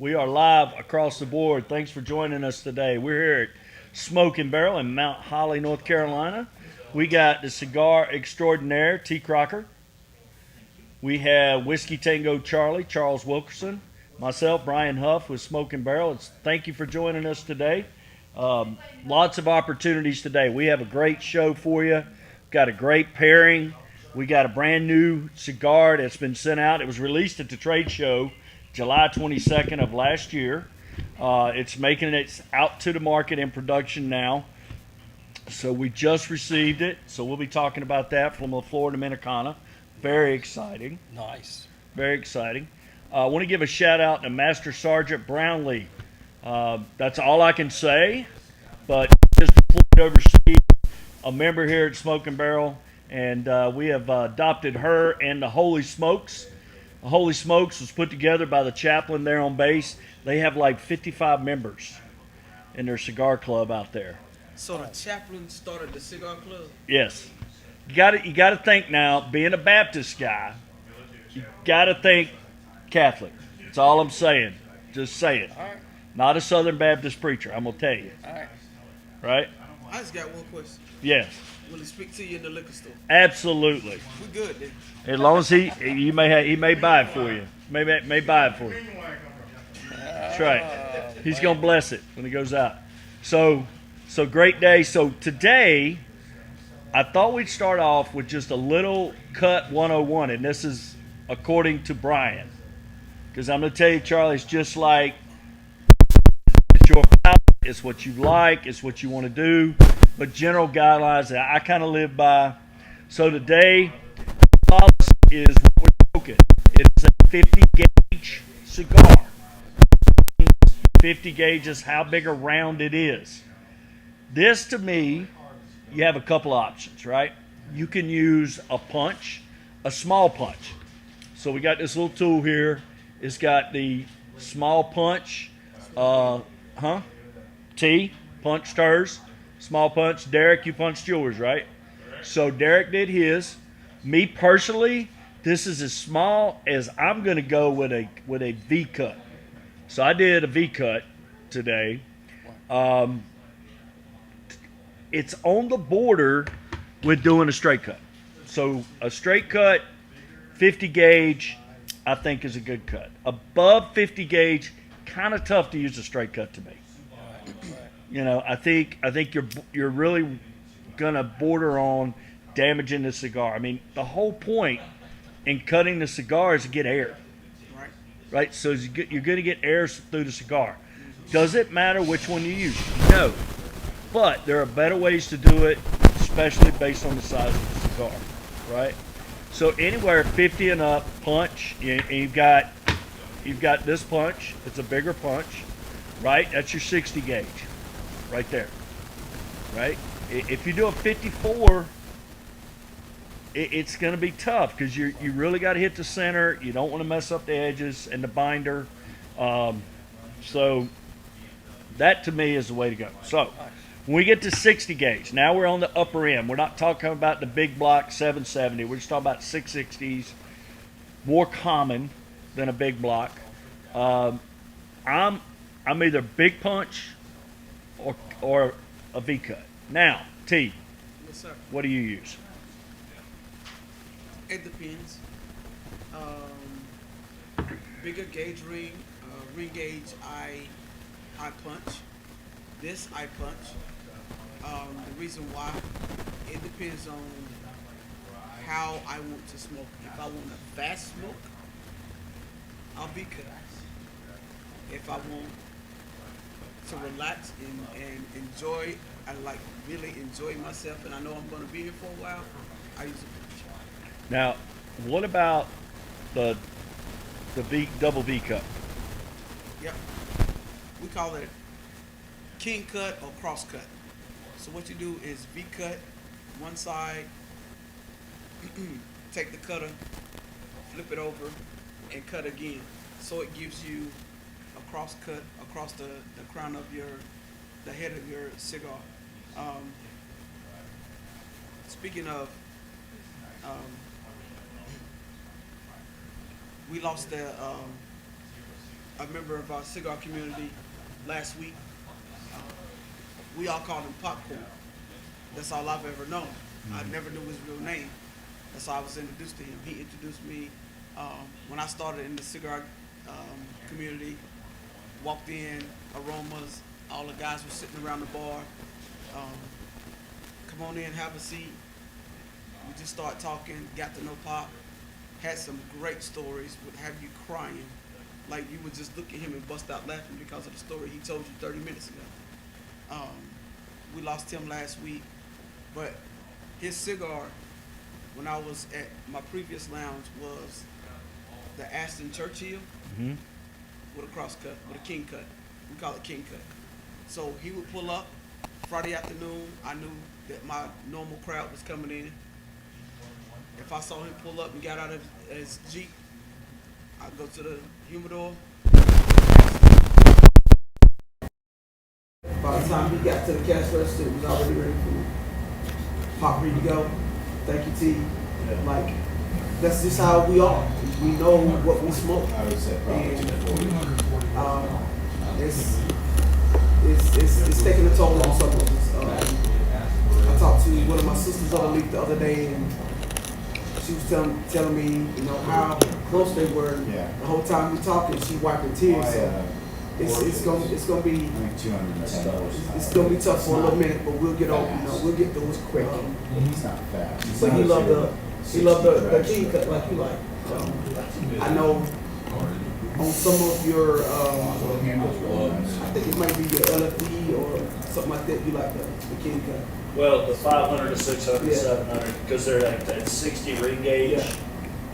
We are live across the board. Thanks for joining us today. We're here at Smoke and Barrel in Mount Holly, North Carolina. We got the cigar extraordinaire, T. Crocker. We have Whiskey Tango Charlie, Charles Wilkerson. Myself, Brian Huff with Smoke and Barrel. Thank you for joining us today. Lots of opportunities today. We have a great show for you. Got a great pairing. We got a brand new cigar that's been sent out. It was released at the trade show July 22nd of last year. It's making it out to the market in production now. So we just received it. So we'll be talking about that from the Florida Dominicana. Very exciting. Nice. Very exciting. I want to give a shout out to Master Sergeant Brownlee. That's all I can say. But just deployed overseas, a member here at Smoke and Barrel, and we have adopted her and the Holy Smokes. The Holy Smokes was put together by the chaplain there on base. They have like 55 members in their cigar club out there. So the chaplain started the cigar club? Yes. You got to think now, being a Baptist guy, you got to think Catholic. That's all I'm saying. Just say it. All right. Not a Southern Baptist preacher, I'm going to tell you. All right. Right? I just got one question. Yes. Will he speak to you in the liquor store? Absolutely. We good then. As long as he may buy it for you. May buy it for you. That's right. He's going to bless it when he goes out. So great day. So today, I thought we'd start off with just a little cut 101, and this is according to Brian. Because I'm going to tell you, Charlie, it's just like it's your palate, it's what you like, it's what you want to do, but general guidelines that I kind of live by. So today, policy is what we're smoking. It's a 50 gauge cigar. 50 gauge is how big a round it is. This, to me, you have a couple options, right? You can use a punch, a small punch. So we got this little tool here. It's got the small punch, T, punch stirs, small punch. Derek, you punched yours, right? So Derek did his. Me personally, this is as small as I'm going to go with a V cut. So I did a V cut today. It's on the border with doing a straight cut. So a straight cut, 50 gauge, I think is a good cut. Above 50 gauge, kind of tough to use a straight cut to me. You know, I think you're really gonna border on damaging the cigar. I mean, the whole point in cutting the cigar is to get air. Right? So you're going to get air through the cigar. Does it matter which one you use? No. But there are better ways to do it, especially based on the size of the cigar. Right? So anywhere 50 and up, punch. And you've got this punch. It's a bigger punch. Right? That's your 60 gauge. Right there. Right? If you do a 54, it's going to be tough because you really got to hit the center. You don't want to mess up the edges and the binder. So that to me is the way to go. So when we get to 60 gauge, now we're on the upper end. We're not talking about the big block 770. We're just talking about 660s, more common than a big block. I'm either big punch or a V cut. Now, T, Yes, sir. what do you use? It depends. Bigger gauge ring, ring gauge, I punch. This I punch. The reason why, it depends on how I want to smoke. If I want a fast smoke, I'll be cut. If I want to relax and enjoy, I like really enjoy myself, and I know I'm going to be here for a while, I use a punch. Now, what about the double V cut? Yep. We call it king cut or cross cut. So what you do is V cut one side, take the cutter, flip it over, and cut again. So it gives you a cross cut across the crown of the head of your cigar. Speaking of, we lost a member of our cigar community last week. We all called him Popcorn. That's all I've ever known. I never knew his real name. That's how I was introduced to him. He introduced me when I started in the cigar community. Walked in, aromas. All the guys were sitting around the bar. Come on in, have a seat. We just started talking, got to know Pop. Had some great stories, would have you crying. Like you would just look at him and bust out laughing because of the story he told you 30 minutes ago. We lost him last week, but his cigar, when I was at my previous lounge, was the Aston Churchill with a cross cut, with a king cut. We call it king cut. So he would pull up Friday afternoon. I knew that my normal crowd was coming in. If I saw him pull up and got out of his Jeep, I'd go to the humidor. By the time he got to the cash register, it was already ready for me. Pop, ready to go. Thank you, T. Like, that's just how we are. We know what we smoke. And it's taking a toll on some of us. I talked to one of my sisters on the league the other day, and she was telling me, you know, how close they were. Yeah. The whole time we talking, she wiping tears. So it's gonna be it's gonna be tough for a little minute, but we'll get over. You know, we'll get through it quick. He's not fast. But he loved the king cut like you like. I know on some of your I think it might be your LFD or something like that. You like the king cut. Well, the 500 to 600, Yeah. 700, because they're at that 60 ring gauge.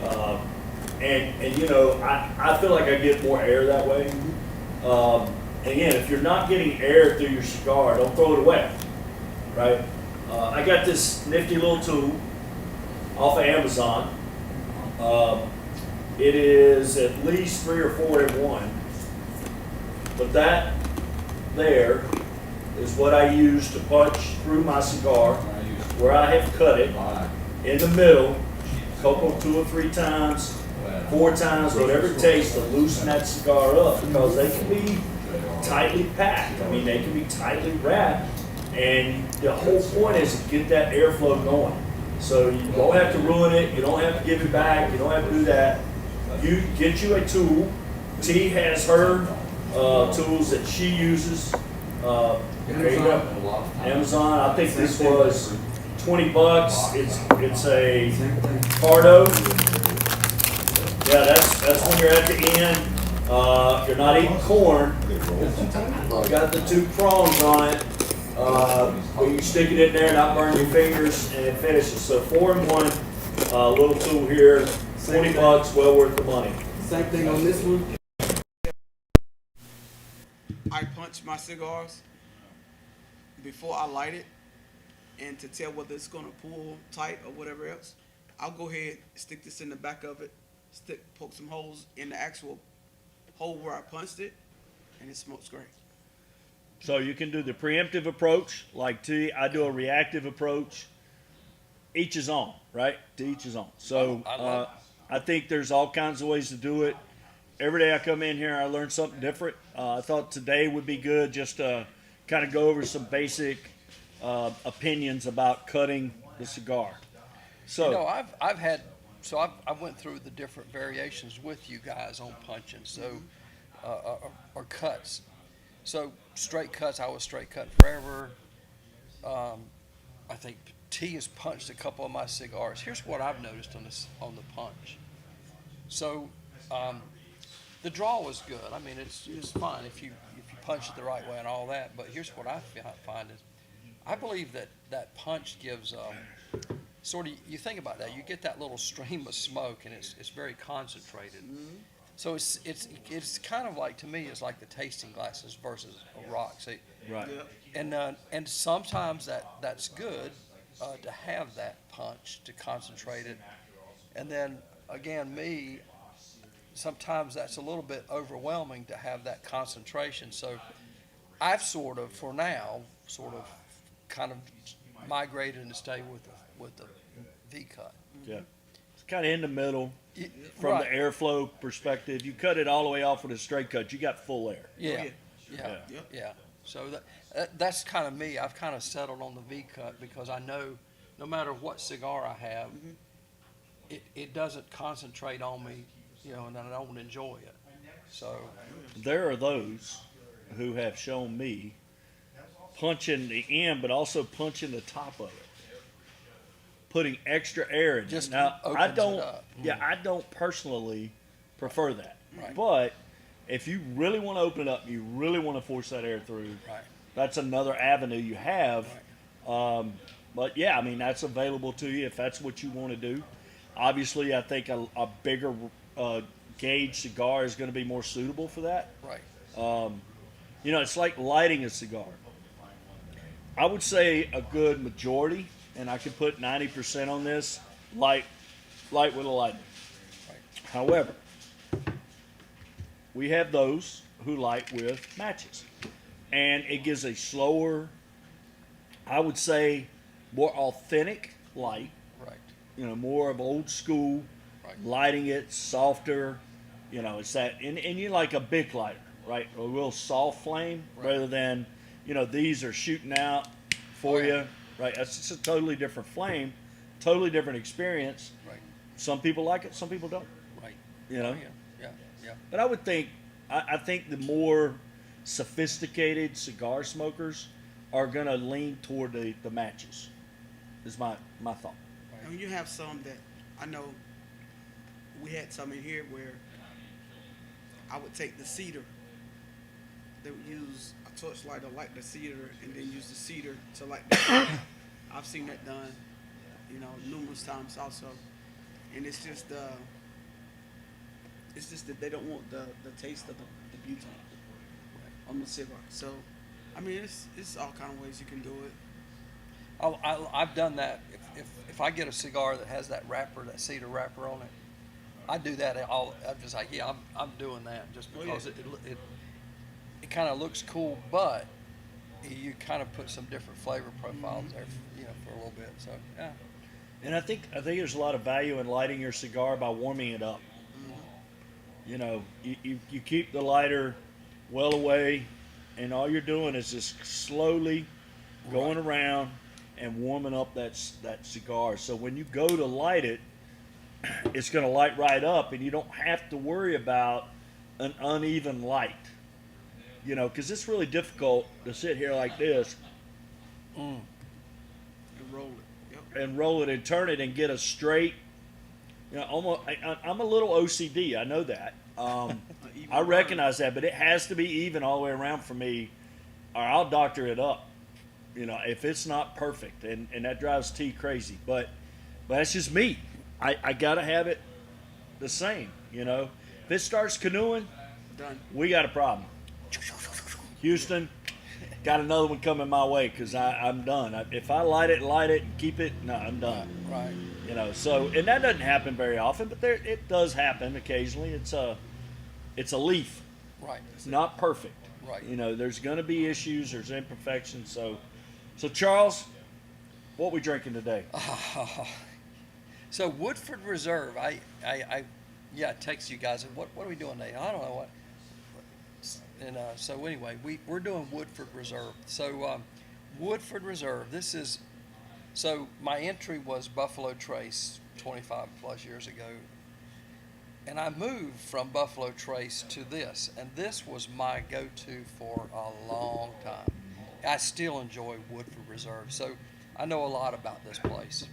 Yeah. And you know, I feel like I get more air that way. And again, if you're not getting air through your cigar, don't throw it away, right? I got this nifty little tool off of Amazon. It is at least 3 or 4 in one. But that there is what I use to punch through my cigar, where I have cut it in the middle, a couple, 2 or 3 times, 4 times, whatever it takes to loosen that cigar up, because they can be tightly packed. I mean, they can be tightly wrapped, and the whole point is to get that airflow going. So you don't have to ruin it, you don't have to give it back, you don't have to do that. You get you a tool. T has her tools that she uses. There you go. Amazon. I think this was $20. It's a Pardo. Yeah, that's when you're at the end. You're not eating corn. Got the 2 prongs on it. But you stick it in there, not burn your fingers, and it finishes. So 4 in 1. Little tool here. $20. Well worth the money. Same thing on this one. I punch my cigars before I light it, and to tell whether it's gonna pull tight or whatever else, I'll go ahead, stick this in the back of it, poke some holes in the actual hole where I punched it, and it smokes great. So you can do the preemptive approach, like T. I do a reactive approach. Each is on, right? To each is on. So I think there's all kinds of ways to do it. Every day I come in here, I learn something different. I thought today would be good just to kind of go over some basic opinions about cutting the cigar. So, You know, I went through the different variations with you guys on punching, so or cuts. So straight cuts, I was straight cut forever. I think T has punched a couple of my cigars. Here's what I've noticed on the punch. So the draw was good. I mean, it's fine if you punch it the right way and all that. But here's what I find is, I believe that punch gives sort of, you think about that, you get that little stream of smoke, and it's very concentrated. So it's kind of like, to me, it's like the tasting glasses versus a rock. See, right. Yeah. and sometimes that's good to have that punch to concentrate it, and then again, sometimes that's a little bit overwhelming to have that concentration. So I've for now, kind of migrated and stay with the V cut. Yeah. kind of in the middle Y- from right. the airflow perspective. You cut it all the way off with a straight cut, you got full air. Yeah, yeah. yeah, Yep. yeah. So that's kind of me. I've kind of settled on the V cut because I know no matter what cigar I have, it doesn't concentrate on me, you know, and I don't enjoy it. So There are those who have shown me punching the end, but also punching the top of it, putting extra air in it. Just Now, I opens it don't. up. Yeah, I don't personally prefer that. Right. But if you really want to open it up, you really want to force that air through. right, That's another avenue you have. But yeah, I mean that's available to you if that's what you want to do. Obviously, I think a bigger gauge cigar is going to be more suitable for that. right. You know, it's like lighting a cigar. I would say a good majority, and I could put 90% on this, light with a lighter. Right. However, we have those who light with matches, and it gives a slower, I would say, more authentic light. Right. You know, more of old school, Right. lighting it softer. You know, it's that, and you like a big lighter, right? A real soft flame Right. rather than, you know, these are shooting out for Oh, yeah. you, right? That's just a totally different flame, totally different experience. Right. Some people like it, some people don't, Right. you know. Oh, yeah. Yeah. Yeah. But I would think, I think the more sophisticated cigar smokers are going to lean toward the matches, is my thought. I mean, you have some that I know. We had some in here where I would take the cedar. They would use a torchlight to light the cedar, and then use the cedar to light the. I've seen that done, you know, numerous times also, and it's just that they don't want the taste of the butane on the cigar. So, I mean, it's all kind of ways you can do it. I've done that. If I get a cigar that has that wrapper, that cedar wrapper on it, I do that all. I'm just like, yeah, I'm doing that just Oh, because yeah. it kind of looks cool, but you kind of put some different flavor profiles there, you know, for a little bit. So yeah, And I think there's a lot of value in lighting your cigar by warming it up. You know, you keep the lighter well away, and all you're doing is just slowly going around and warming up that cigar. So when you go to light it, it's going to light right up, and you don't have to worry about an uneven light. You know, because it's really difficult to sit here like this And roll it. Yep. and roll it and turn it and get a straight. You know, almost. I'm a little OCD. I know that. Even I recognize that, but it has to be even all the way around for me, or I'll doctor it up. You know, if it's not perfect, and that drives T crazy. But that's just me. I gotta have it the same. You know, if it starts canoeing, done. we got a problem. Houston, got another one coming my way because I'm done. If I light it and keep it, no, I'm done. right. You know, so, and that doesn't happen very often, but it does happen occasionally. It's a leaf. Right. It's not perfect. Right. You know, there's going to be issues. There's imperfections. So Charles, what we drinking today? So Woodford Reserve, I text you guys. What are we doing today? I don't know what. And so anyway, we're doing Woodford Reserve. So Woodford Reserve. This is. So my entry was Buffalo Trace 25 plus years ago, and I moved from Buffalo Trace to this, and this was my go-to for a long time. I still enjoy Woodford Reserve, so I know a lot about this place.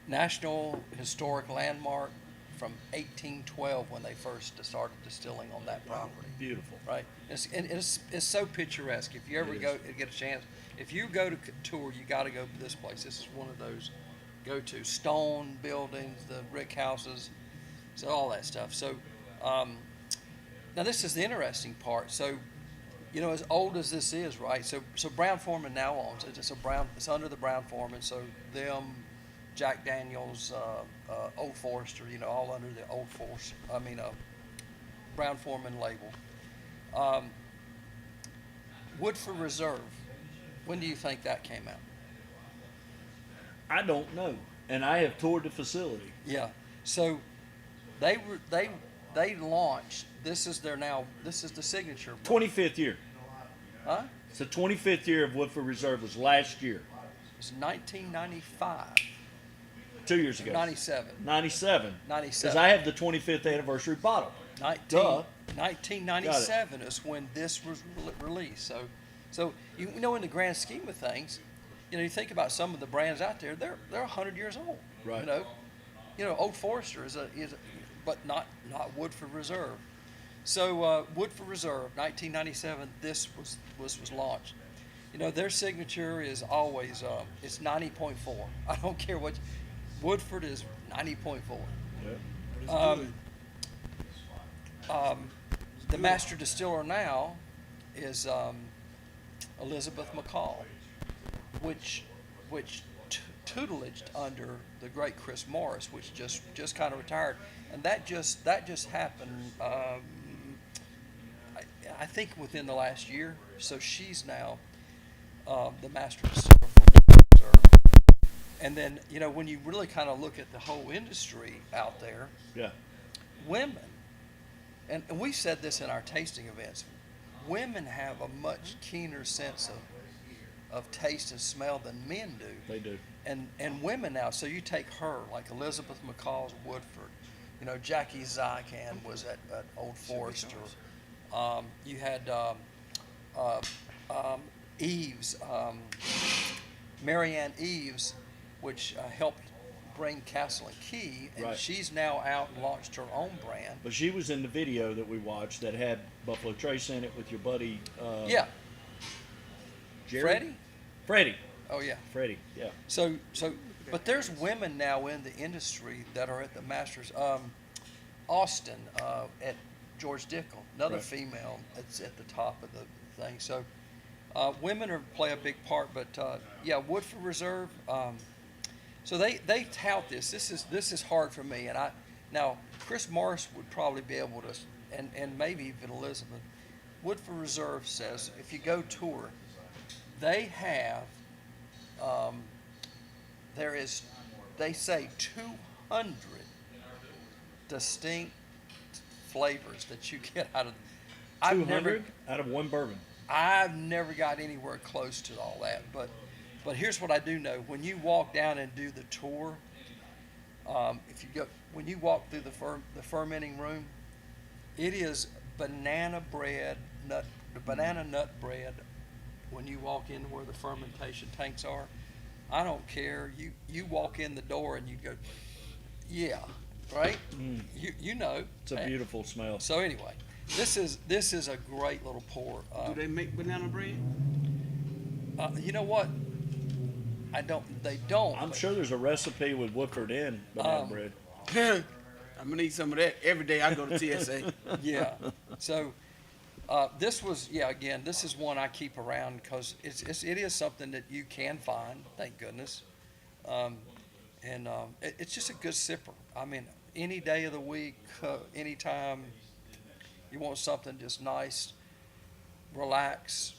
National Historic Landmark from 1812 when they first started distilling on that property. Beautiful. Right, it's so picturesque. If you ever It go is. get a chance, if you go to tour, you got to go to this place. This is one of those go-to stone buildings, the brick houses, so all that stuff. So now this is the interesting part. So you know, as old as this is, right? So Brown-Forman now owns it. It's under the Brown-Forman. So them, Jack Daniels, Old Forester, you know, all under the Brown-Forman label. Woodford Reserve. When do you think that came out? I don't know. And I have toured the facility. Yeah. So they launched. This is the signature. 25th year. Huh? It's the 25th year of Woodford Reserve was last year, It's 1995, 2 years ago. 97, 97. 97. Because I have the 25th anniversary bottle. 1997 is when this was released. So you know, in the grand scheme of things, you know, you think about some of the brands out there, they're 100 years old. Right. You know, Old Forester but not Woodford Reserve. So Woodford Reserve, 1997, this was launched. You know, their signature is always it's 90.4. I don't care what. Woodford is 90.4. Yeah. The master distiller now is Elizabeth McCall, which tutelaged under the great Chris Morris, which just kind of retired, and that just happened. I think within the last year. So she's now the master distiller for Woodford Reserve. And then, you know, when you really kind of look at the whole industry out there, Yeah. women, and we said this in our tasting events, women have a much keener sense of taste and smell than men do. They do. And women now, so you take her, like Elizabeth McCall's Woodford, you know, Jackie Zykan was at Old Forester. You had Eves, Marianne Eves, which helped bring Castle and Key, and Right. she's now out and launched her own brand. But she was in the video that we watched that had Buffalo Trace in it with your buddy. Yeah, Jerry? Freddie? Freddie. Oh yeah. Freddie. Yeah. So, but there's women now in the industry that are at the Masters. Austin at George Dickel, another Right. female that's at the top of the thing. So, women play a big part. But yeah, Woodford Reserve. So they tout this. This is hard for me. And now Chris Morris would probably be able to, and maybe even Elizabeth. Woodford Reserve says if you go tour, they have. They say 200 distinct flavors that you get out of. 200 out of one bourbon. I've never got anywhere close to all that, but here's what I do know: when you walk down and do the tour, when you walk through the fermenting room, it is banana nut bread. When you walk in where the fermentation tanks are, I don't care. You walk in the door and you go, yeah, right. You know. It's a beautiful smell. So anyway, this is a great little pour. Do they make banana bread? You know what? They don't. I'm but- sure there's a recipe with Woodford in banana bread. I'm gonna eat some of that every day I go to TSA. Yeah. So this is one I keep around because it is something that you can find. Thank goodness. It's just a good sipper. I mean, any day of the week, anytime you want something just nice, relax,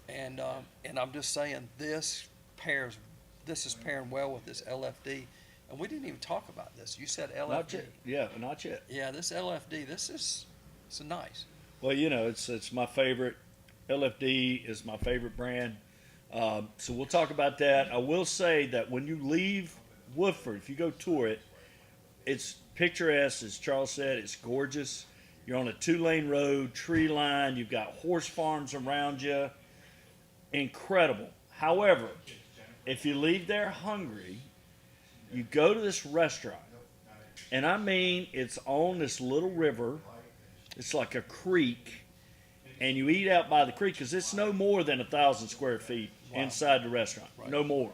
and I'm just saying this is pairing well with this LFD. And we didn't even talk about this. You said LFD. Not yet. Yeah, not yet. Yeah, this LFD. It's nice. Well, you know, it's my favorite. LFD is my favorite brand. So we'll talk about that. I will say that when you leave Woodford, if you go tour it, it's picturesque, as Charles said. It's gorgeous. You're on a 2-lane road, tree line. You've got horse farms around you. Incredible. However, if you leave there hungry, you go to this restaurant. And I mean, it's on this little river. It's like a creek. And you eat out by the creek because it's no more than 1,000 square feet inside the restaurant. Right. No more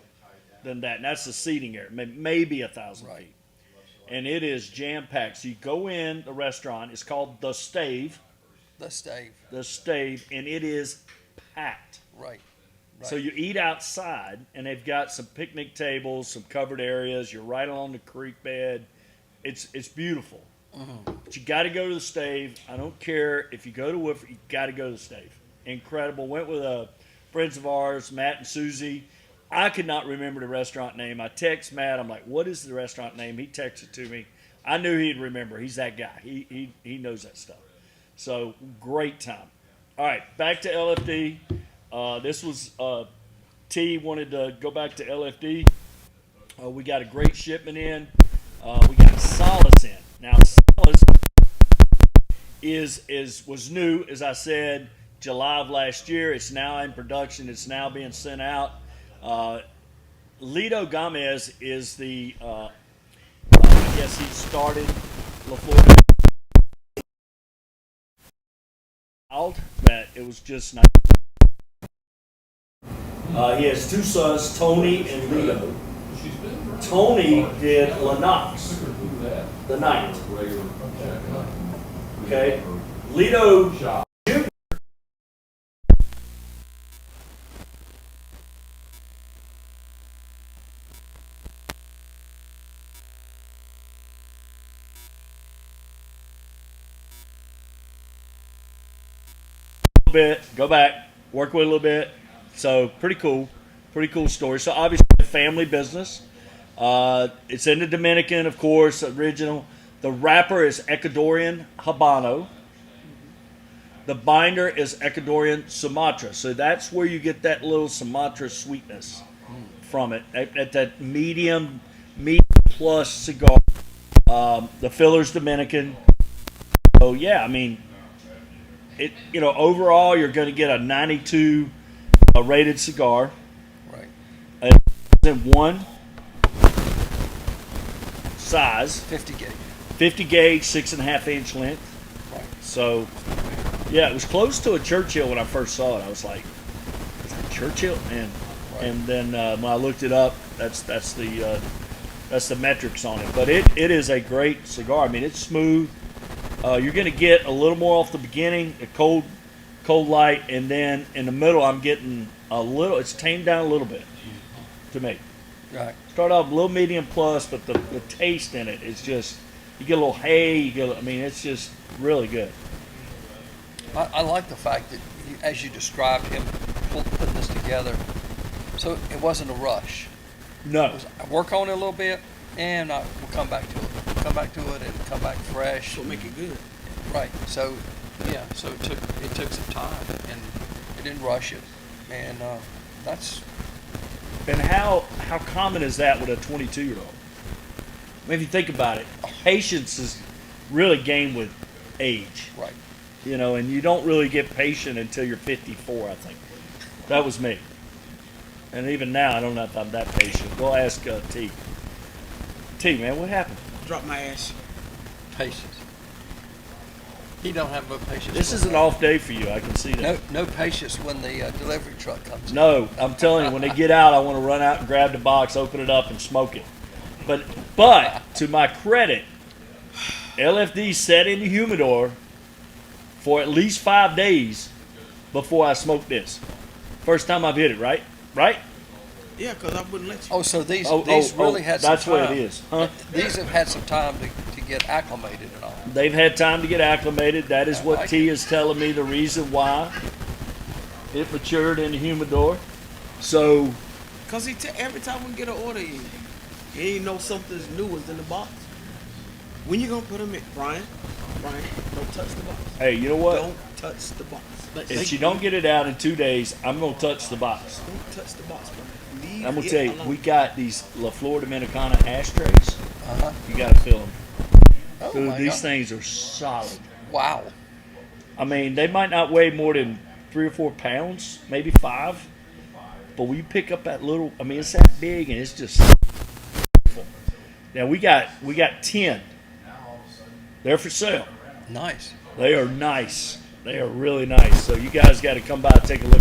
than that. And that's the seating area, maybe 1,000 Right. feet. And it is jam-packed. So you go in the restaurant. It's called The Stave. The stave. The Stave. And it is packed. Right. So you eat outside, and they've got some picnic tables, some covered areas. You're right along the creek bed. It's beautiful. But you got to go to the Stave. I don't care if you go to Woodford, you got to go to the Stave. Incredible. Went with friends of ours, Matt and Susie. I could not remember the restaurant name. I text Matt. I'm like, "What is the restaurant name?" He texted to me. I knew he'd remember. He's that guy. He knows that stuff. So great time. All right, back to LFD. This was T wanted to go back to LFD. We got a great shipment in. We got Solace in. Now Solace was new, as I said, July of last year. It's now in production. It's now being sent out. Lito Gomez is the I guess he started La Florida. That it was just nice. He has two sons, Tony and Lito. Tony did Lennox, the night. Okay, Lito Jr. Bit, go back, work with a little bit. So pretty cool story. So obviously a family business. It's in the Dominican, of course, original. The wrapper is Ecuadorian Habano. The binder is Ecuadorian Sumatra. So that's where you get that little Sumatra sweetness from it at that medium plus cigar. The filler's Dominican. So yeah, I mean, overall you're going to get a 92 rated cigar. Right. It's in one size, 50 gauge. 50 gauge, 6.5 inch length. Right. So yeah, it was close to a Churchill when I first saw it. I was like, is that Churchill? And then when I looked it up, that's the metrics on it. But it is a great cigar. I mean, it's smooth. You're going to get a little more off the beginning, a cold light, and then in the middle I'm getting a little. It's tamed down a little bit to me. Right. Start off a little medium plus, but the taste in it is just, you get a little hay. It's just really good. I like the fact that, as you described him putting this together, so it wasn't a rush. No. It was, I work on it a little bit, and we'll come back to it. Come back to it and come back fresh. What make it good? Right. So, yeah. So it took some time, and it didn't rush it, and that's. And how common is that with a 22-year-old? I mean, if you think about it, patience is really gained with age. Right. And you don't really get patient until you're 54, I think. That was me. And even now, I don't know if I'm that patient. Go ask T. T, man, what happened? Drop my ass. Patience. He don't have no patience. This is an off day for you. I can see that. No patience when the delivery truck comes. No, I'm telling you, when they get out, I want to run out and grab the box, open it up, and smoke it. But to my credit, LFD sat in the humidor for at least 5 days before I smoked this. First time I've hit it, right? Right? Yeah, because I wouldn't let you. Oh, so these really had some that's time. what it is, huh? These have had some time to get acclimated and all. They've had time to get acclimated. That is I what like T is telling me the reason why it matured in the humidor. So, Because every time we get an order in, he know something's new was in the box. When you going to put them in? Brian, don't touch the box. hey, you know what? Don't touch the box. If you don't get it out in 2 days, I'm going to touch the box. Don't touch the box, Brian. Leave I'm going to it tell you, alone. we got these La Flor Dominicana ashtrays. Uh-huh. You got to fill them. Oh Dude, my these God. things are solid. Wow. I mean, they might not weigh more than 3 or 4 pounds, maybe 5. But when you pick up that little, I mean, it's that big and it's just beautiful. Now we got 10. They're for sale. Nice. They are nice. They are really nice. So you guys got to come by and take a look.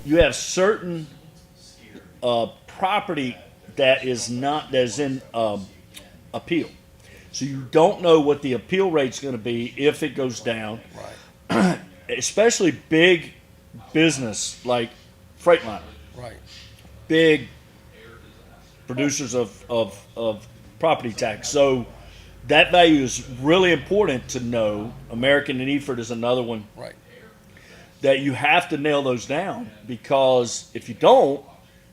you have certain property that is in appeal. So you don't know what the appeal rate's going to be if it goes down. Right. Especially big business like Freightliner, Right. big producers of property tax. So that value is really important to know. American and Eford is another one Right. that you have to nail those down, because if you don't,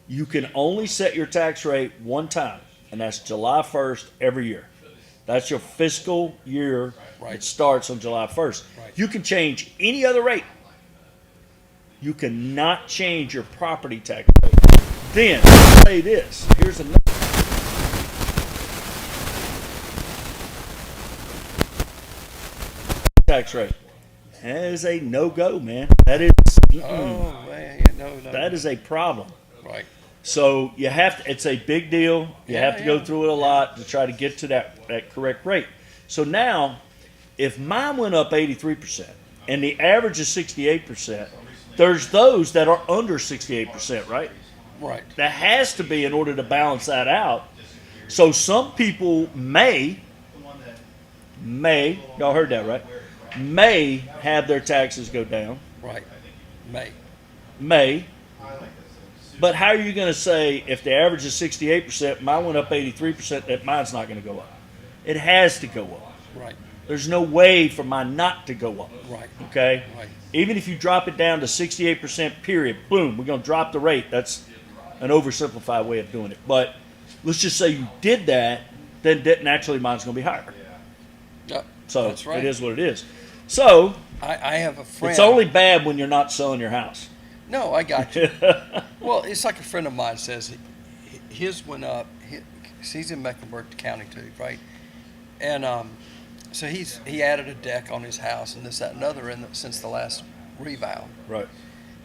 you can only set your tax rate one time, and that's July 1st every year. That's your fiscal year. Right. It starts on July 1st. Right. You can change any other rate. You cannot change your property tax rate. Then, I'll say this. Here's another. Tax rate. That is a no-go, man. That is, Oh man, yeah, no. that is a problem. Right. So you have to, it's a big deal. You Yeah, have to go yeah. through it a lot to try to get to that correct rate. So now, if mine went up 83% and the average is 68%, there's those that are under 68%, right? Right. That has to be in order to balance that out. So some people may, y'all heard that, right? May have their taxes go down. Right. May. But how are you going to say if the average is 68%, mine went up 83%, that mine's not going to go up? It has to go up. Right. There's no way for mine not to go up. Right. Okay? Right. Even if you drop it down to 68% period, boom, we're going to drop the rate. That's an oversimplified way of doing it. But let's just say you did that, then naturally mine's going to be higher. Yep. So That's right. it is what it is. So I have a friend. it's only bad when you're not selling your house. No, I got you. Well, it's like a friend of mine says his went up. He's in Mecklenburg County too, right? And so he added a deck on his house and this, that, and other since the last revow. Right.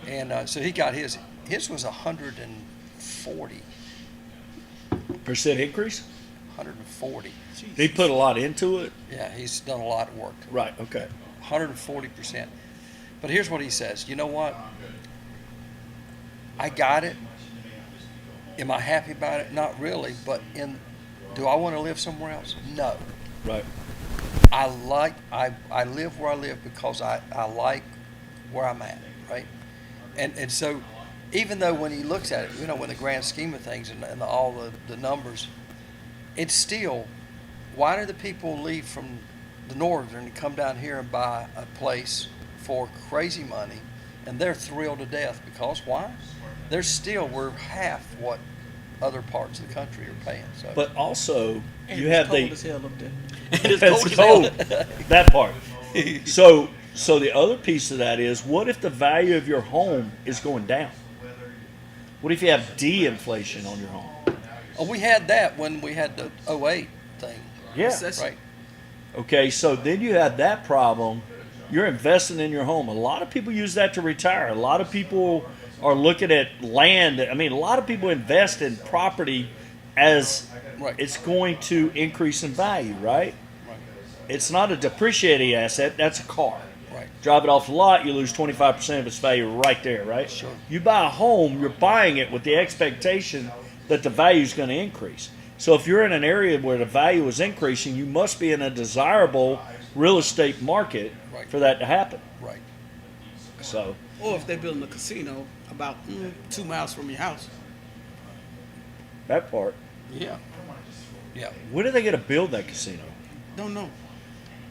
And so he got his. His was 140. Percent increase? 140. He put a lot into it. Yeah, he's done a lot of work. Right. Okay. 140%. But here's what he says. You know what? I got it. Am I happy about it? Not really. But do I want to live somewhere else? No. Right. I live where I live because I like where I'm at, right? And so even though when he looks at it, you know, in the grand scheme of things and all the numbers, it's still, why do the people leave from the northern and come down here and buy a place for crazy money, and they're thrilled to death because why? We're half what other parts of the country are paying. So. But also, And you it's have cold the as hell up there. it's cold. That part. So the other piece of that is, what if the value of your home is going down? What if you have de-inflation on your home? Oh, we had that when we had the 08 thing, Yeah. right? Okay, so then you have that problem. You're investing in your home. A lot of people use that to retire. A lot of people are looking at land. I mean, a lot of people invest in property as Right. it's going to increase in value, right? Right. It's not a depreciating asset. That's a car. Right. Drive it off the lot, you lose 25% of its value right there, right? Sure. You buy a home, you're buying it with the expectation that the value is going to increase. So if you're in an area where the value is increasing, you must be in a desirable real estate market Right. for that to happen. Right. So, Or if they're building a casino about 2 miles from your house. that part. Yeah. Yeah. When are they going to build that casino? Don't know.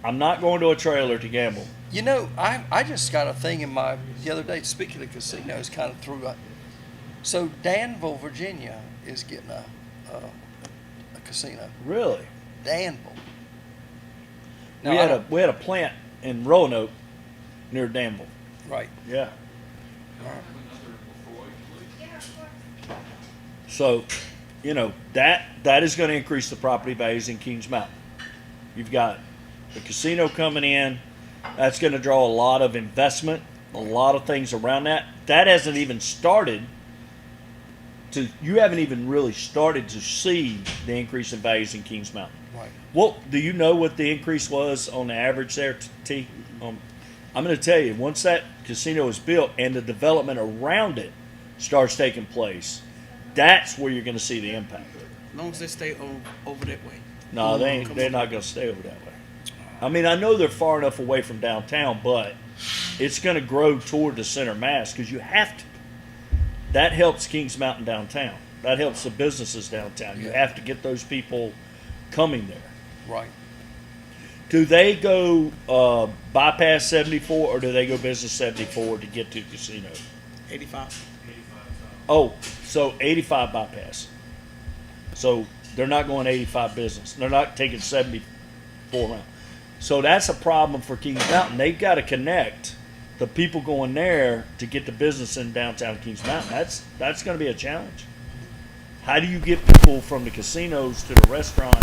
I'm not going to a trailer to gamble. You know, I just got a thing the other day, speaking of casinos, kind of threw up. So Danville, Virginia is getting a casino. Really? Danville. We had a plant in Roanoke near Danville. Right. Yeah. All right. So, you know, that is going to increase the property values in Kings Mountain. You've got the casino coming in. That's going to draw a lot of investment, a lot of things around that. That hasn't even started you haven't even really started to see the increase in values in Kings Mountain. Right. Well, do you know what the increase was on the average there, T? I'm going to tell you, once that casino is built and the development around it starts taking place, that's where you're going to see the impact. As long as they stay over that way. No, they ain't. Come They're on. not going to stay over that way. I mean, I know they're far enough away from downtown, but it's going to grow toward the center mass because you have to. That helps Kings Mountain downtown. That helps the businesses downtown. You Yeah. have to get those people coming there. Right. Do they go bypass 74 or do they go business 74 to get to the casino? 85. Oh, so 85 bypass. So they're not going 85 business. They're not taking 74 around. So that's a problem for Kings Mountain. They've got to connect the people going there to get the business in downtown Kings Mountain. That's going to be a challenge. How do you get people from the casinos to the restaurant?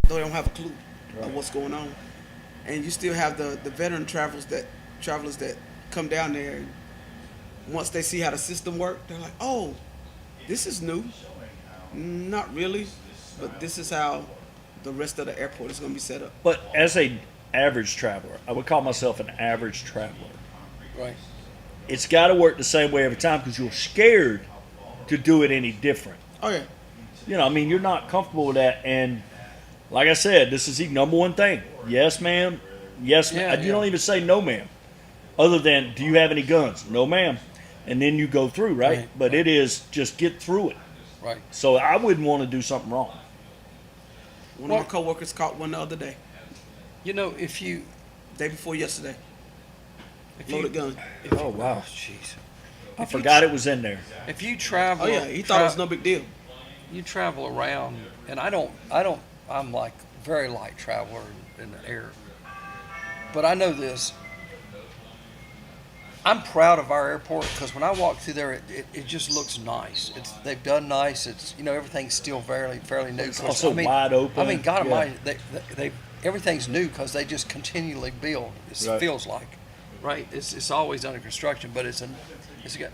Though they don't have a clue of what's going on. And you still have the veteran travelers that come down there, and once they see how the system works, they're like, oh, this is new. Not really, but this is how the rest of the airport is going to be set up. But as a average traveler, I would call myself an average traveler. Right. It's got to work the same way every time because you're scared to do it any different. Oh yeah, You know, I mean, you're not comfortable with that. And like I said, this is the number one thing. Yes, ma'am. Yes, ma'am. Yeah, You yeah. don't even say no, ma'am. Other than, do you have any guns? No, ma'am. And then you go through, right? Right. But it is just get through it. Right. So I wouldn't want to do something wrong. one of my coworkers caught one the other day, You know, if you day before yesterday, if loaded you, gun. Oh, wow. jeez. I If you forgot it was in there. If you travel, Oh yeah, he thought it was no big deal. You travel around, and I'm like very light traveler in the air. but I know this. I'm proud of our airport because when I walk through there, it just looks nice. They've done nice. It's everything's still fairly new. It's also wide open. I mean, God Yeah. Almighty, they everything's new because they just continually build. It Right. feels like, right? It's always under construction, but it's a good.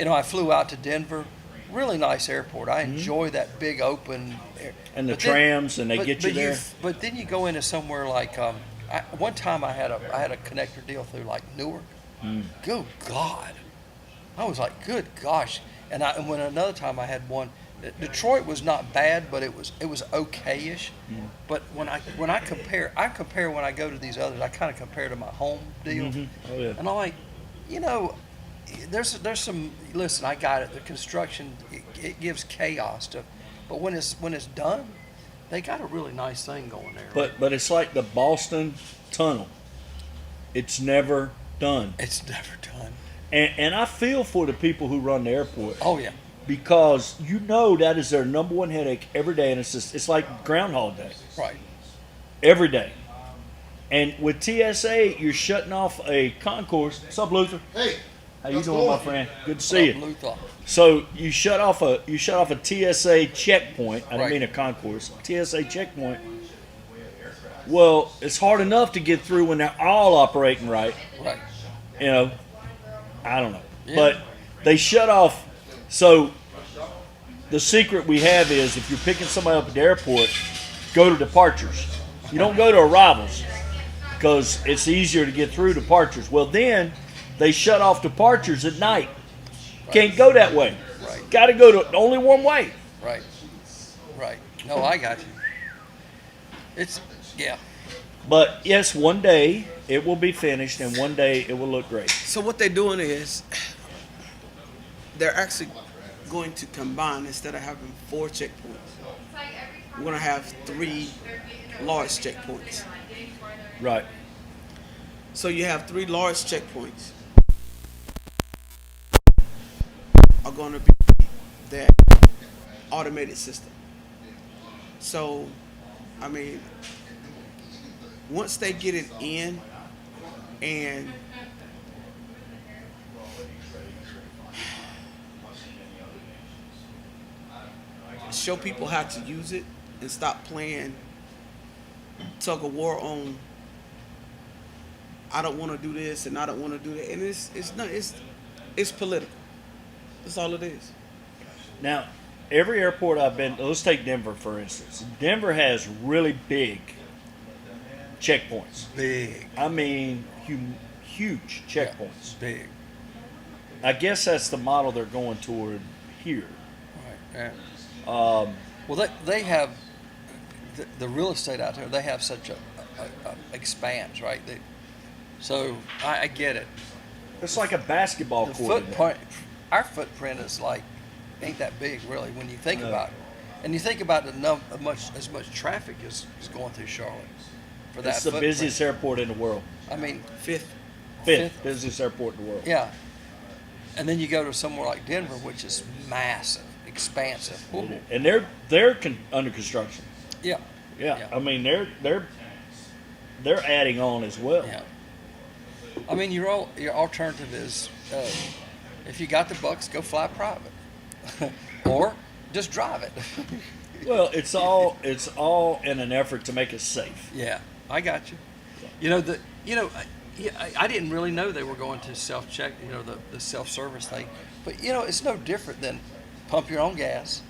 I flew out to Denver. Really nice airport. I enjoy that big open. And the but then- trams, and they but- get you but there. But then you go into somewhere like one time I had a connector deal through like Newark. Good God, I was like, good gosh. And when another time I had one, Detroit was not bad, but it was okay-ish. But when I compare when I go to these others, I kind of compare to my home deal, Oh yeah. and I'm like, there's some. Listen, I got it. The construction it gives chaos to, but when it's done, they got a really nice thing going there. But it's like the Boston Tunnel. It's never done. It's never done. And I feel for the people who run the airport Oh yeah, because that is their number one headache every day, and it's like Groundhog Day right. every day. And with TSA, you're shutting off a concourse. What's up, Luther? Hey, How you how's it doing, my going? friend? Good to see you. Luther. So you shut off a TSA checkpoint. I Right. don't mean a concourse. TSA checkpoint. Well, it's hard enough to get through when they're all operating right. Right. I don't know. Yeah. But they shut off. So the secret we have is if you're picking somebody up at the airport, go to departures. You don't go to arrivals because it's easier to get through departures. Well, then they shut off departures at night. Can't go that way. Right. Got to go to only one way. Right. Right. No, I got you. It's yeah. But yes, one day it will be finished and one day it will look great. So what they're doing is they're actually going to combine instead of having 4 checkpoints. We're going to have 3 large checkpoints. Right. So you have 3 large checkpoints are going to be that automated system. So, I mean, once they get it in and show people how to use it and stop playing tug of war on I don't want to do this and I don't want to do that, and it's political. That's all it is. Now, every airport I've been, let's take Denver for instance. Denver has really big checkpoints. Big. I mean, huge checkpoints. Big. I guess that's the model they're going toward here. Right. Yeah. Well, they have the real estate out there. They have such a expanse, right? So I get it. It's like a basketball The court. in there. footprint, our footprint is like ain't that big really when you think No. about it, and you think about as much traffic is going through Charlotte for that. It's the footprint. busiest airport in the world. I mean, Fifth. Fifth busiest airport in the world. yeah. And then you go to somewhere like Denver, which is massive, expansive. Ooh. And under construction. Yeah. Yeah. Yeah. I mean they're adding on as well. Yeah. I mean, your alternative is if you got the bucks, go fly private, or just drive it. Well, it's all in an effort to make it safe. Yeah, I got you. I didn't really know they were going to self-check. The self-service thing, but it's no different than pump your own gas,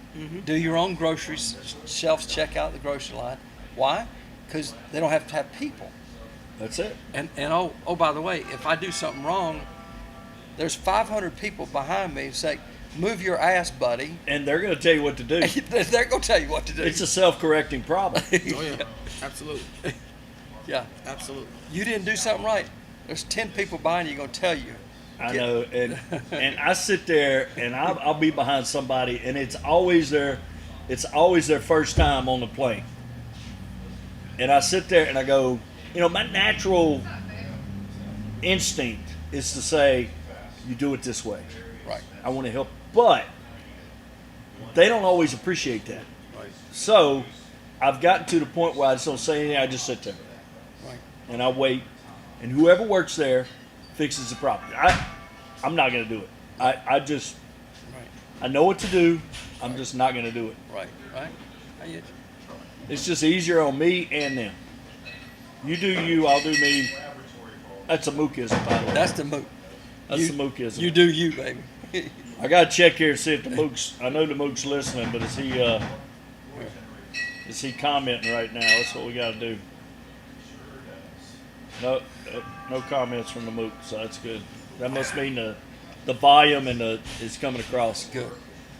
do your own groceries, shelves check out the grocery line. Why? Because they don't have to have people. That's it. And oh, by the way, if I do something wrong, there's 500 people behind me who say, "Move your ass, buddy." And they're going to tell you what to do. They're gonna tell you what to do. It's a self-correcting problem. Oh yeah, absolutely, Yeah, absolutely. you didn't do something right. There's 10 people behind you gonna tell you. I know, and I sit there and I'll be behind somebody, and it's always their first time on the plane, and I sit there and I go, my natural instinct is to say, you do it this way. Right. I want to help, but they don't always appreciate that. Right. So I've gotten to the point where I just don't say anything. I just sit there Right. and I wait and whoever works there fixes the problem. I'm not going to do it. I just Right, I know what to do. I'm just not going to do it. right. I get you. It's just easier on me and them. You do you, I'll do me. That's a mookism, by the way. That's the moot. That's the mookism. You do you, baby. I got to check here and see if the mook's. I know the mook's listening, but is he commenting right now? That's what we got to do. No comments from the mook, so that's good. That must mean the volume and is coming across. Good.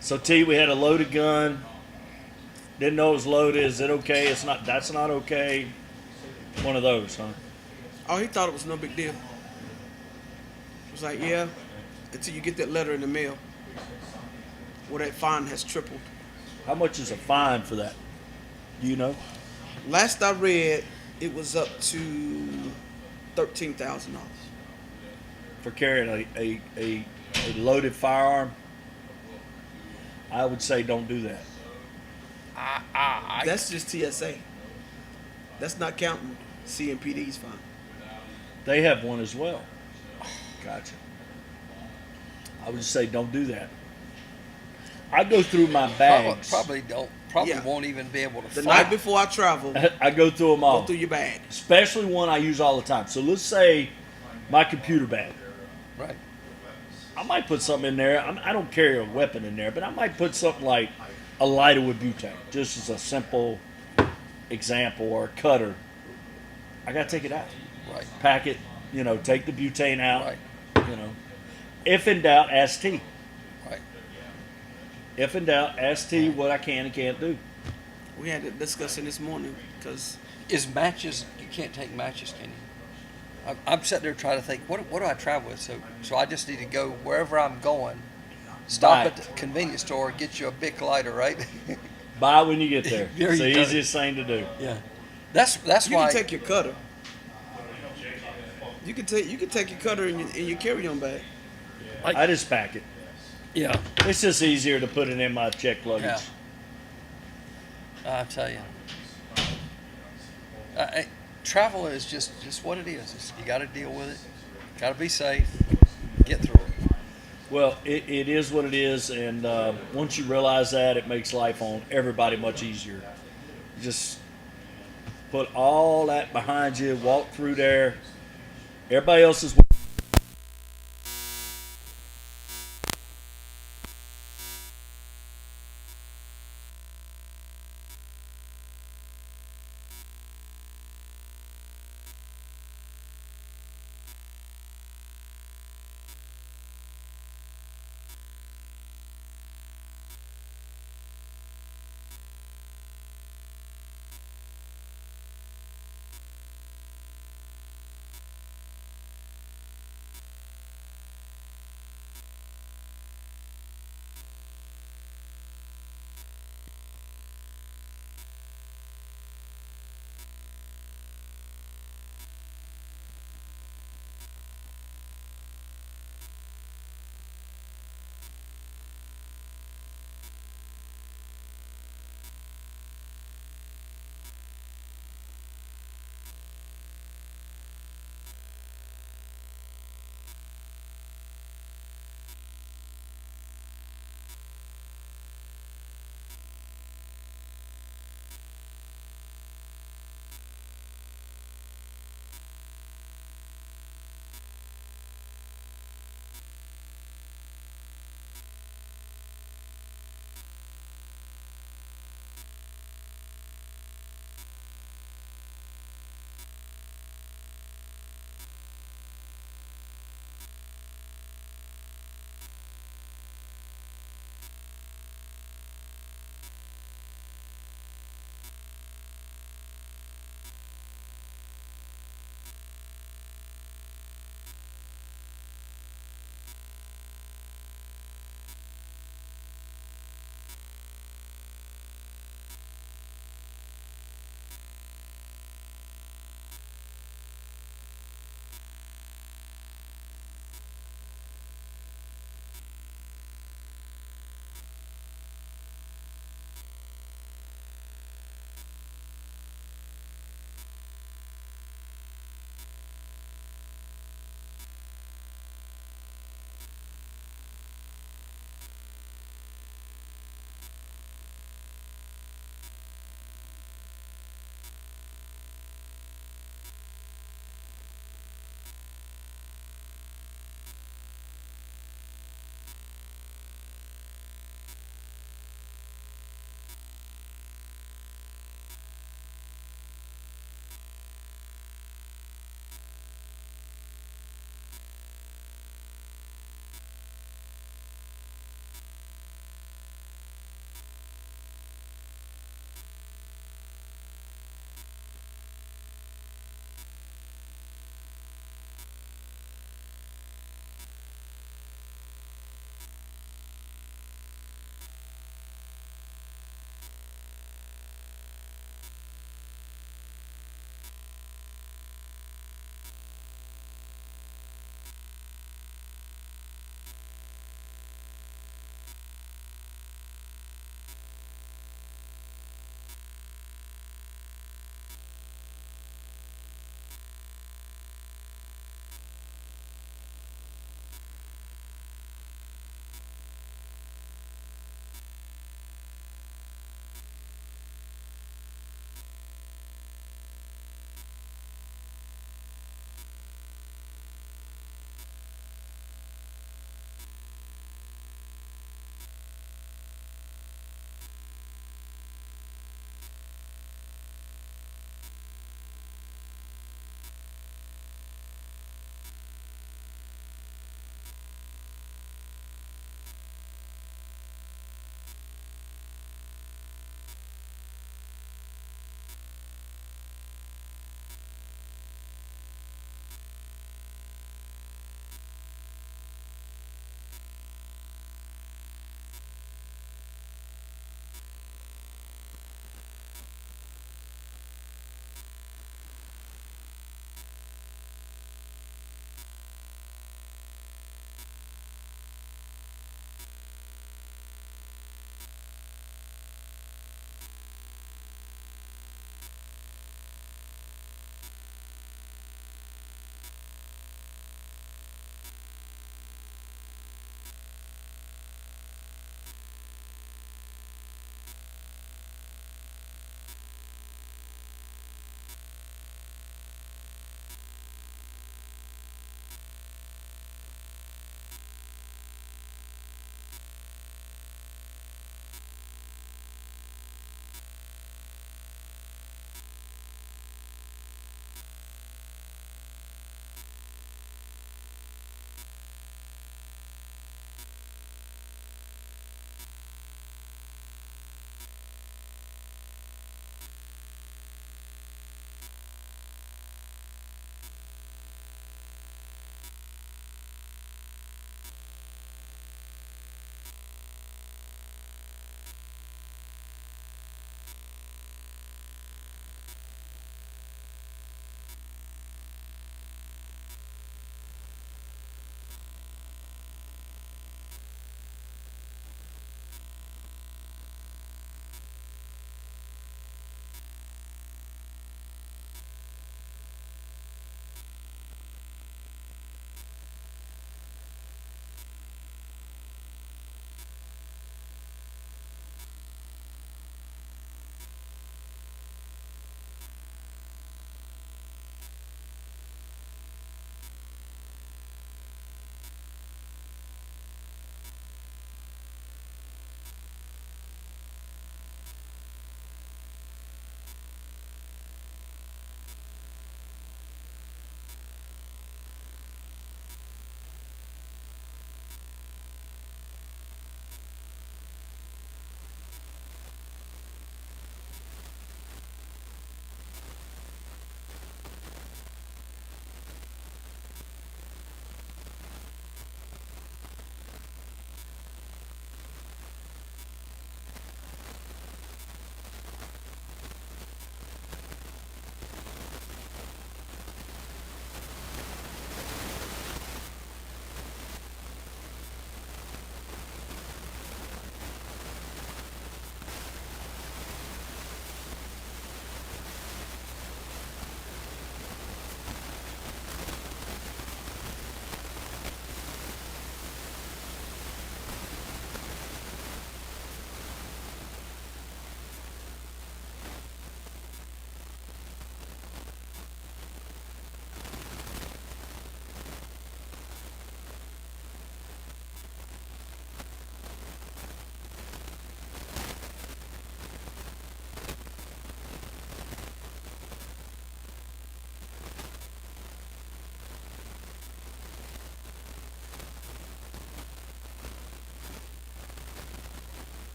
So T, we had a loaded gun. Didn't know it was loaded. Is it okay? It's not. That's not okay. One of those, huh? Oh, he thought it was no big deal. It was like, yeah, until you get that letter in the mail where that fine has tripled. How much is a fine for that? Do you know? Last I read, it was up to $13,000. For carrying a loaded firearm? I would say don't do that. That's just TSA. That's not counting CMPD's fine. They have one as well. Gotcha. I would say don't do that. I go through my bags. Probably Yeah. won't even be able to The find night before I travel, I go through them all. go through your bag. Especially one I use all the time. So let's say my computer bag. Right. I might put something in there. I don't carry a weapon in there, but I might put something like a lighter with butane, just as a simple example, or a cutter. I gotta take it out. Right. Pack it, take the butane out. Right. If in doubt, ask T. Right. If in doubt, ask T what I can and can't do. We had to discuss it this morning because Is matches? You can't take matches, can you? I'm sitting there trying to think. What do I travel with? So I just need to go wherever I'm going. Stop Buy at the convenience store, get you a Bic lighter, right? Buy it when you get there. There It's you the go. easiest thing to do. Yeah. That's you why. can take your cutter. You can take your cutter in your carry-on bag. I just pack it. Yeah. It's just easier to put it in my check luggage. Yeah. I tell you. Travel is just what it is. You got to deal with it. Got to be safe. Get through it. Well, it is what it is, and once you realize that, it makes life on everybody much easier. Just put all that behind you, walk through there. Everybody else is